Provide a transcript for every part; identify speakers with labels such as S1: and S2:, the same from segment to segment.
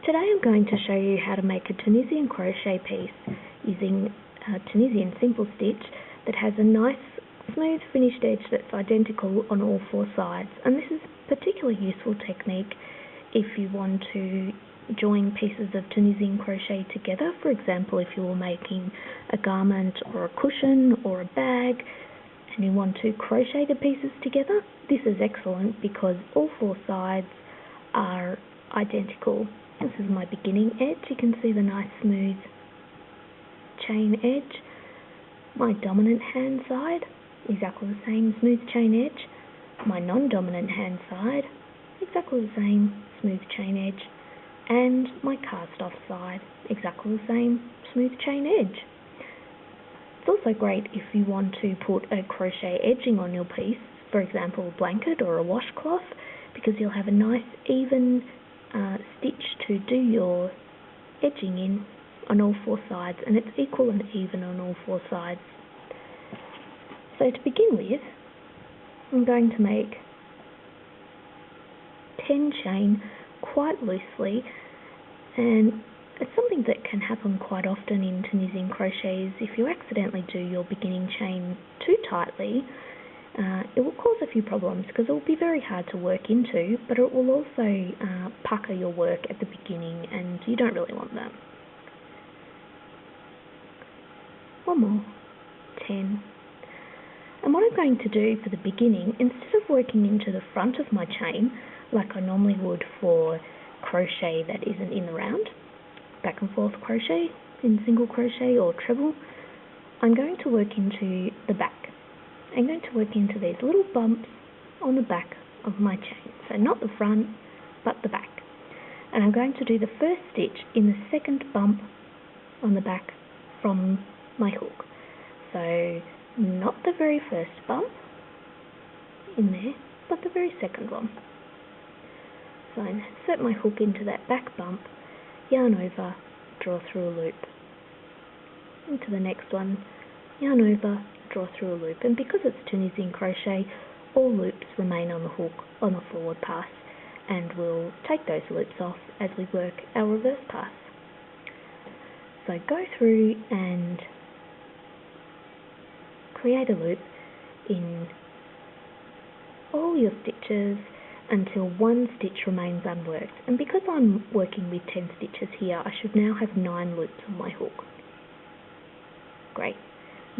S1: Today I'm going to show you how to make a Tunisian crochet piece using a Tunisian simple stitch that has a nice smooth finished edge that's identical on all four sides, and this is a particularly useful technique if you want to join pieces of Tunisian crochet together. For example, if you're making a garment or a cushion or a bag and you want to crochet the pieces together, this is excellent because all four sides are identical. This is my beginning edge. You can see the nice smooth chain edge. My dominant hand side, exactly the same smooth chain edge. My non-dominant hand side, exactly the same smooth chain edge. And my cast off side, exactly the same smooth chain edge. It's also great if you want to put a crochet edging on your piece, for example a blanket or a washcloth, because you'll have a nice even stitch to do your edging in on all four sides, and it's equal and even on all four sides. So to begin with, I'm going to make 10 chain quite loosely, and it's something that can happen quite often in Tunisian crochets. If you accidentally do your beginning chain too tightly, it will cause a few problems because it will be very hard to work into, but it will also pucker your work at the beginning, and you don't really want that. One more, 10. And what I'm going to do for the beginning, instead of working into the front of my chain like I normally would for crochet that isn't in the round, back and forth crochet in single crochet or treble, I'm going to work into the back. I'm going to work into these little bumps on the back of my chain. So not the front, but the back. And I'm going to do the first stitch in the second bump on the back from my hook. So not the very first bump in there, but the very second one. So I insert my hook into that back bump, yarn over, draw through a loop. Into the next one, yarn over, draw through a loop, and because it's Tunisian crochet, all loops remain on the hook on the forward pass, and we'll take those loops off as we work our reverse pass. So go through and create a loop in all your stitches until one stitch remains unworked, and because I'm working with 10 stitches here, I should now have 9 loops on my hook. Great.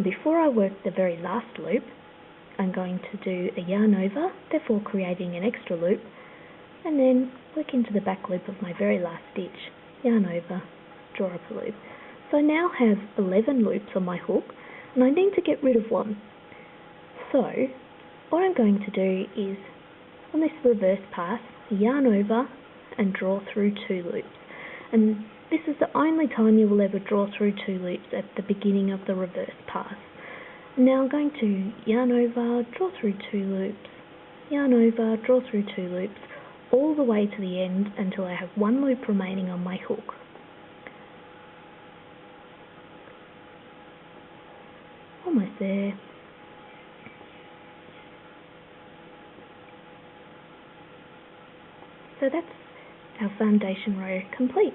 S1: Before I work the very last loop, I'm going to do a yarn over, therefore creating an extra loop, and then work into the back loop of my very last stitch, yarn over, draw up a loop. So I now have 11 loops on my hook, and I need to get rid of one. So what I'm going to do is, on this reverse pass, yarn over and draw through 2 loops. And this is the only time you will ever draw through 2 loops, at the beginning of the reverse pass. Now I'm going to yarn over, draw through 2 loops, yarn over, draw through 2 loops, all the way to the end until I have 1 loop remaining on my hook. Almost there. So that's our foundation row complete.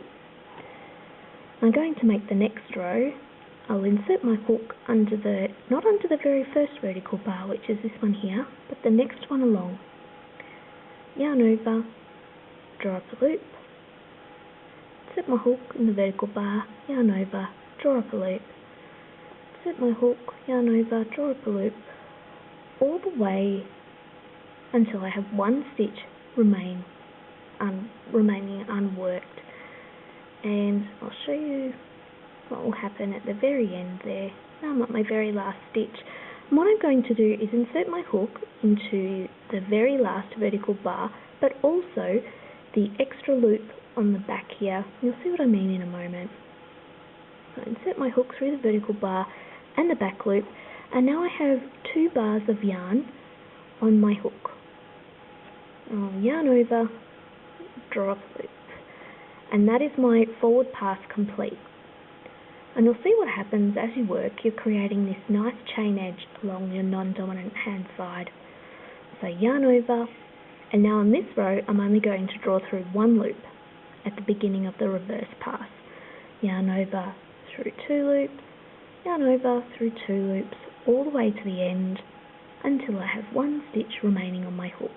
S1: I'm going to make the next row. I'll insert my hook under not under the very first vertical bar, which is this one here, but the next one along. Yarn over, draw up a loop, insert my hook in the vertical bar, yarn over, draw up a loop, insert my hook, yarn over, draw up a loop, all the way until I have 1 stitch remaining unworked. And I'll show you what will happen at the very end there. Now I'm at my very last stitch. And what I'm going to do is insert my hook into the very last vertical bar, but also the extra loop on the back here. You'll see what I mean in a moment. So insert my hook through the vertical bar and the back loop, and now I have 2 bars of yarn on my hook. I'll yarn over, draw up a loop. And that is my forward pass complete. And you'll see what happens as you work. You're creating this nice chain edge along your non-dominant hand side. So yarn over, and now on this row I'm only going to draw through 1 loop. at the beginning of the reverse pass. Yarn over through 2 loops, yarn over through 2 loops, all the way to the end until I have 1 stitch remaining on my hook.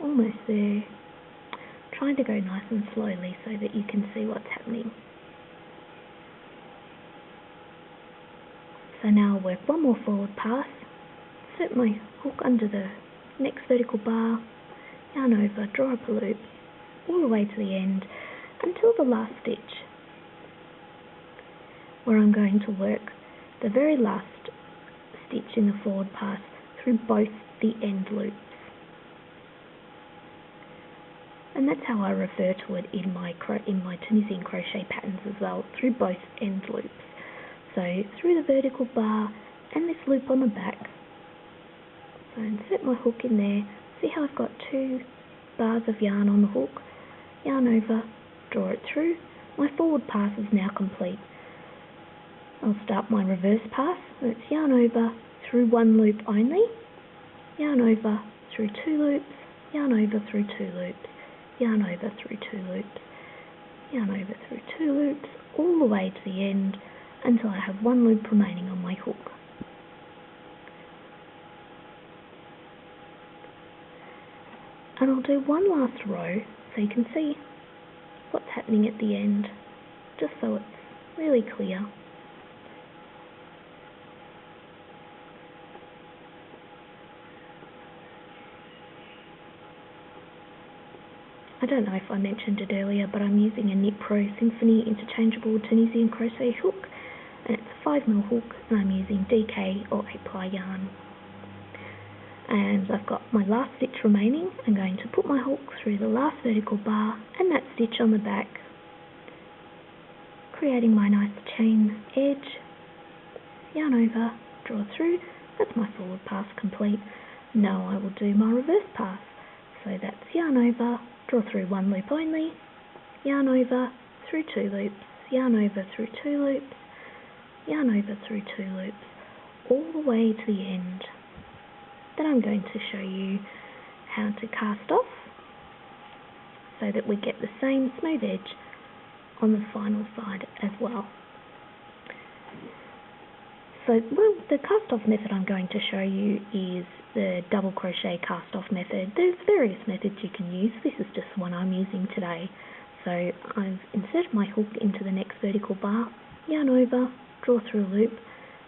S1: Almost there. Trying to go nice and slowly so that you can see what's happening. So now I'll work one more forward pass, insert my hook under the next vertical bar, yarn over, draw up a loop, all the way to the end until the last stitch, where I'm going to work the very last stitch in the forward pass through both the end loops. And that's how I refer to it in my Tunisian crochet patterns as well, through both end loops. So through the vertical bar and this loop on the back. So insert my hook in there. See how I've got 2 bars of yarn on the hook? Yarn over, draw it through. My forward pass is now complete. I'll start my reverse pass. That's yarn over through 1 loop only, yarn over through 2 loops, yarn over through 2 loops, yarn over through 2 loops, yarn over through 2 loops, all the way to the end until I have 1 loop remaining on my hook. And I'll do one last row so you can see what's happening at the end, just so it's really clear. I don't know if I mentioned it earlier, but I'm using a Knit Pro Symphony interchangeable Tunisian crochet hook, and it's a 5mm hook, and I'm using DK or 8-ply yarn. And I've got my last stitch remaining. I'm going to put my hook through the last vertical bar and that stitch on the back, creating my nice chain edge, yarn over, draw through. That's my forward pass complete. Now I will do my reverse pass. So that's yarn over, draw through 1 loop only, yarn over through 2 loops, yarn over through 2 loops, yarn over through 2 loops, all the way to the end. Then I'm going to show you how to cast off so that we get the same smooth edge on the final side as well. So the cast off method I'm going to show you is the double crochet cast off method. There's various methods you can use. This is just the one I'm using today. So I've inserted my hook into the next vertical bar, yarn over, draw through a loop,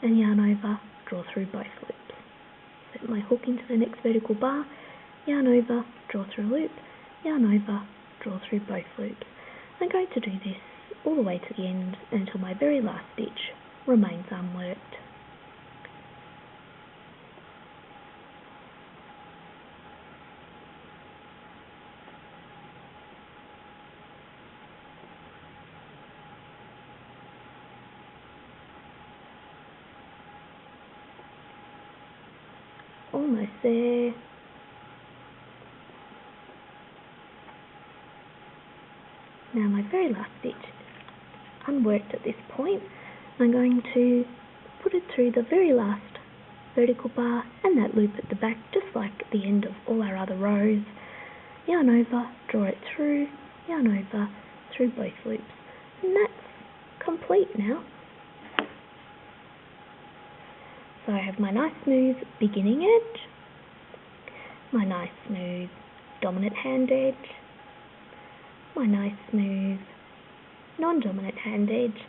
S1: and yarn over, draw through both loops. Set my hook into the next vertical bar, yarn over, draw through a loop, yarn over, draw through both loops. I'm going to do this all the way to the end until my very last stitch remains unworked. Almost there. Now my very last stitch unworked at this point. I'm going to put it through the very last vertical bar and that loop at the back, just like at the end of all our other rows. Yarn over, draw it through, yarn over, through both loops. And that's complete now. So I have my nice smooth beginning edge, my nice smooth dominant hand edge, my nice smooth non-dominant hand edge,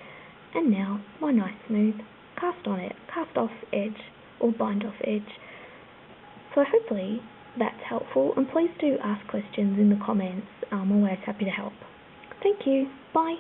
S1: and now my nice smooth cast off edge or bind off edge. So hopefully that's helpful, and please do ask questions in the comments. I'm always happy to help. Thank you. Bye.